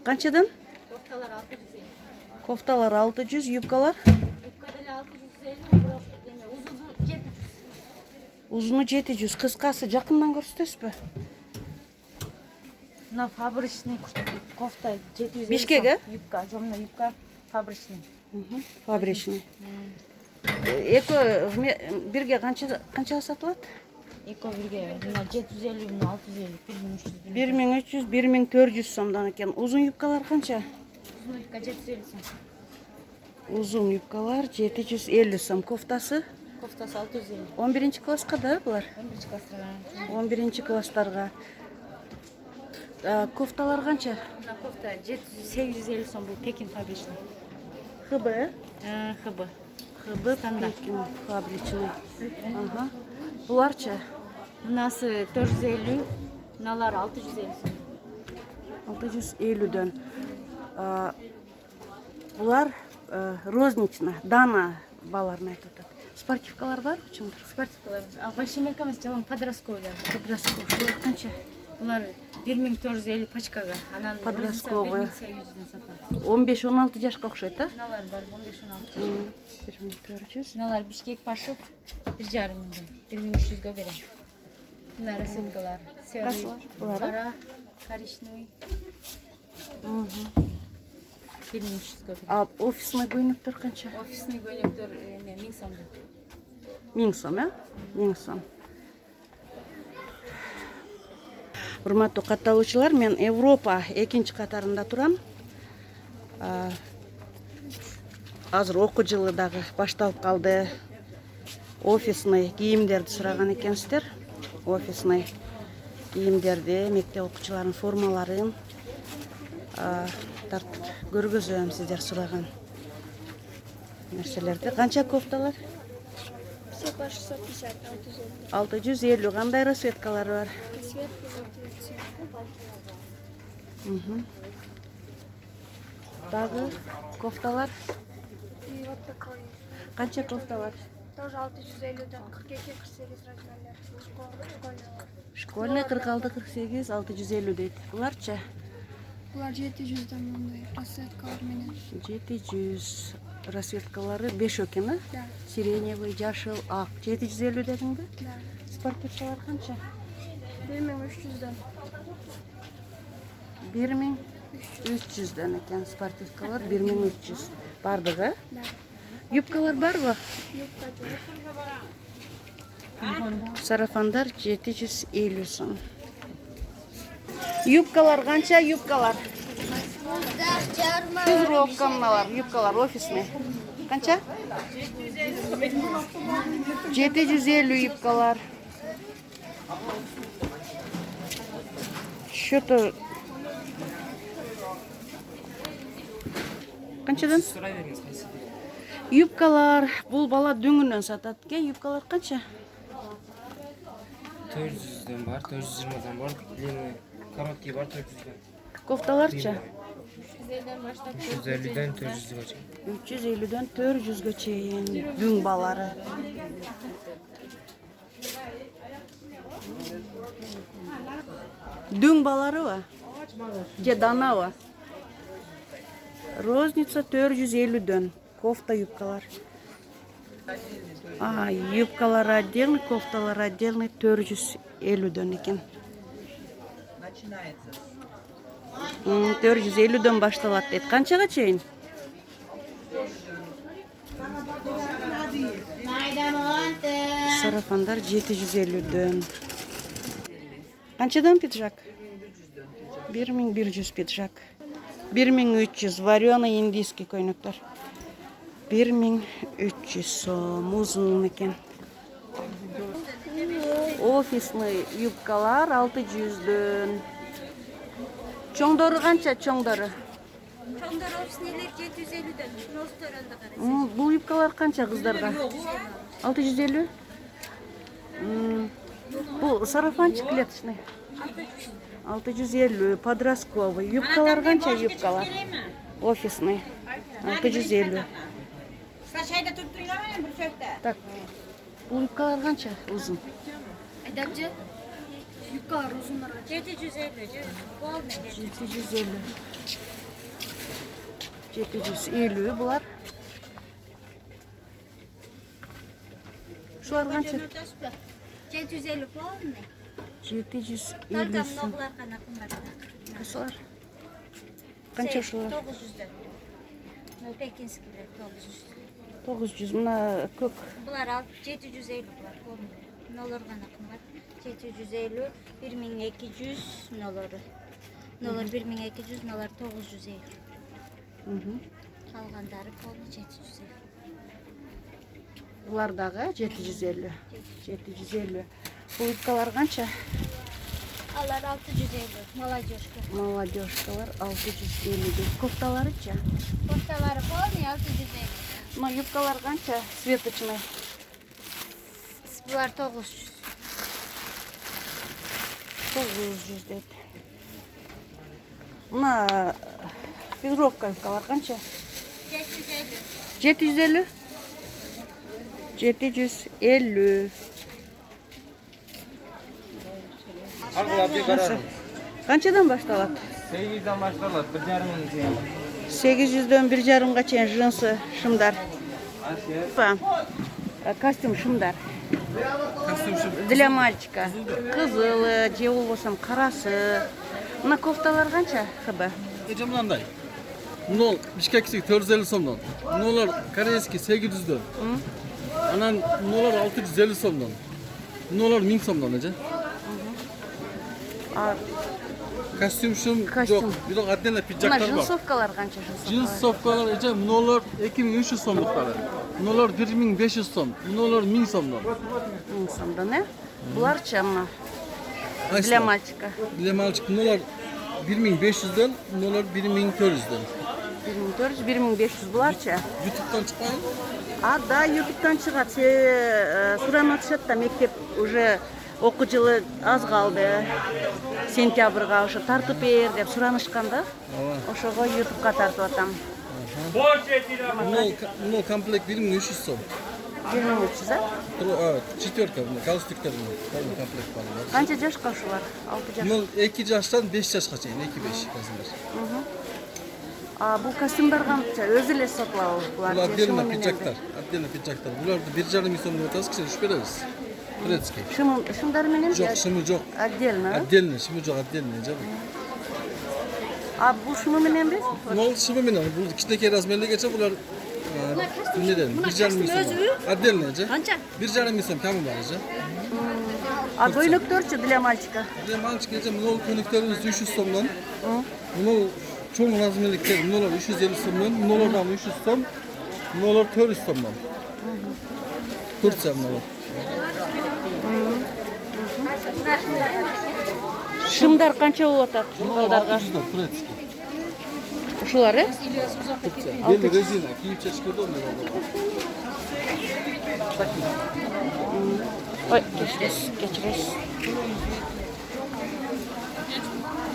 Qanchadan? Koftalar 650. Koftalar 600, yubkalar? Yubka dele 650, biroq uzunu 700. Uzunu 700, qisqasi yaqindan ko'rsatasiz-mi? Mына фабричный кофта 750. Бишкеге? Юбка, жомна юбка фабричный. Фабричный. Эко бирге qanchaga сатылат? Эко бирге мына 750, мына 650, 1300. 1300, 1400 сомдон экен. Uzun юбкалар qancha? Uzun юбка 750 сом. Uzun юбкалар 750 сом. Кофтасы? Кофтасы 650. 11 класска да булар? 11 класстарга. 11 класстарга. Кофталар qancha? Мына кофта 850 сом, бул Пекин фабричный. ХБ? ХБ. ХБ Пекин фабричный. Ага. Буларча? Мынасы 450, мыналар 650 сом. 650'дөн. Булар рознично, дана баларына айтып атат. Спортивкалар бар чоңдор? Спортивкалар. А большемерка эмес, жалаң подростковый. Подростковый. Qancha? Булар 1450 пачкага. Анан Подростковый. 1800 сатат. 15-16 жашка окшойт, а? Мыналар бар 15-16. 1400. Мыналар Бишкек пашып 1,5 миңден 1300гө берем. Мына рассылкалар. Булар, Кара, коричневый. 1300гө берем. А офисный көйнөктөр qancha? Офисный көйнөктөр 1000 сомдон. 1000 сом, а? 1000 сом. Урматтуу катталуучулар, мен Европа экинчи катарында турам. Азыр окуу жылы дагы башталып калды. Офисный кийимдерди сураган экенсиздер. Офисный кийимдерди, мектеп окуучуларынын формаларын тартып көргөзөм сиздер сураган нерселерди. Канча кофталар? Все по 650, 650. 650. Кандай расцветкалары бар? Светлый, желтый цвет. Дагы кофталар? И вот такой. Канча кофталар? Тоже 650-дан 42-48 размерлер. Школьный 46-48, 650 дейт. Буларча? Булар 700-дан мындай расцветкалар менен. 700 расцветкалары 5 экен, а? Да. Сиреневый, жашыл, ак. 750 дедиңби? Да. Спортивкалар канча? 1300-дан. 1300'дан экен спортивкалар, 1300. Бардыгы? Да. Юбкалар барбы? Юбка тоже. Сарафандар 750 сом. Юбкалар канча? Юбкалар? Физровка мыналар, юбкалар офисный. Канча? 750 юбкалар. Что-то... Канчадан? Юбкалар, бул бала дөңүнөн сатат экен. Юбкалар канча? 400'ден бар, 420'дан бар, длинный, короткий бар 400'ден. Кофталарча? 350'ден 400'гө чейин. 350'ден 400'гө чейин дөң балары. Дөң балары ба? Же дана ба? Розница 450'ден. Кофта юбкалар. Юбкалар отдельный, кофталар отдельный 450'ден экен. 450'ден башталат дейт. Канчага чейин? Сарафандар 750'ден. Канчадан пиджак? 1100 пиджак. 1300 вареный индийский көйнөктөр. 1300 сом, узун экен. Офисный юбкалар 600'дөн. Чоңдору канча, чоңдору? Чоңдар офиснелер 750-дан. Носторанда карайсыз. Бул юбкалар канча кыздарга? 650? Бул сарафанчик клеточный. 650, подростковый. Юбкалар канча юбкалар? Офисный. 650. Так. Бул юбкалар канча узун? Айдапчы? Юбкалар узундар. 750. 750. 750 bular. Şular kança? 750 полный. 750 Tartam so'm. noğlar kana kımbatlar. Şular. Kança şular? 900'den. No Pekinskiler 900. 900 buna kök. Bular al 750 bular polный. Nolar kana kımbat. 750, 1200 noları. Nolar 1200, nolar 950. Kalganları polный 750. Bular dağı 750. 750. Bu yufkalar kança? Allar 650. Молодежка. Молодежкалар 650. Кофталарыча? Кофталары полный 650. Но юбкалар канça? Светочный. Bular 900. 900 dedi. Buna figurovka yukalar kança? 750. 750. 750. Arkalar bir karar. Kançadan baştalat? 800'den başlarlar. 1,5 800'den 1,5'ga çeyin jinsi şımdar. Asiye. Костюм шымдар. Kostüm şu. Для мальчика. Кызылы, же болбосом карасы. Мына кофталар канча хб? Ece mınanday. Bunlar Bişkek'si 450 somdan. Bunlar Karayeski 800'den. Anan bunlar 650 somdan. Bunlar 1000 somdan Ece. А Kostüm şum Kostüm. yok. Bir de adden мына pidjaklar var. jinсовкалар канча jinсовкалар? Cins sofkalar Ece bunlar 2300 somlukları. Bunlar 1500 som. Bunlar 1000 somdan. Сомда, не? Буларча мына для Ayslan. мальчика. Bilemalçık bunlar 1500'den, bunlar 1400'den. 1400, 1500 буларча. YouTube'dan çıkan А, да, ютубтан чыгат. Суран атышат да мектеп уже окуу жылы аз калды. Сентябрга ошо тартып бер деп суранышкан да. Ошого ютубка тартып атам. bunlar komplekt 1300 som. 1300, а? Четверка, галстуктар komplekt var. Канча жашка ушулар? 6 жаш. Bunlar 2 yaştan 5 yaşa çeyin, 2-5 kazanlar. А бул костюмдар канча? Өзү эле сатылабы булар? Bunlar отдельно pidjaklar, отдельно pidjaklar. Bunlar da 1,5 сом отасыз кişi üç bereriz. Турецкий. Шымдар менен? Жоқ, шымы жоқ. Отдельно, а? Отдельно, шымы жоқ, отдельно. А бул шымы мененби? Bunlar şımı mı? Bu kişideki razmerle geçe bunlar ne dedim? 1,5 сом. Отдельно, Ece. Kança? 1,5 сом kamı var, Ece. А көйнөктөрчү для мальчика? Bir de malçık Ece, bunlar konuklarımız 300 somdan. Bunlar çoğun razmerlikler, bunlar 350 somdan, bunlardan 300 som, bunlar 400 somdan. Turça bunlar. Шымдар канча болуп атат? Bunlar Балдарга. 600'dan, Турецкий. Ушулар, э? Belli rezina, kiyip çeşkirde onlar. Ой, кечиресиз, кечиресиз.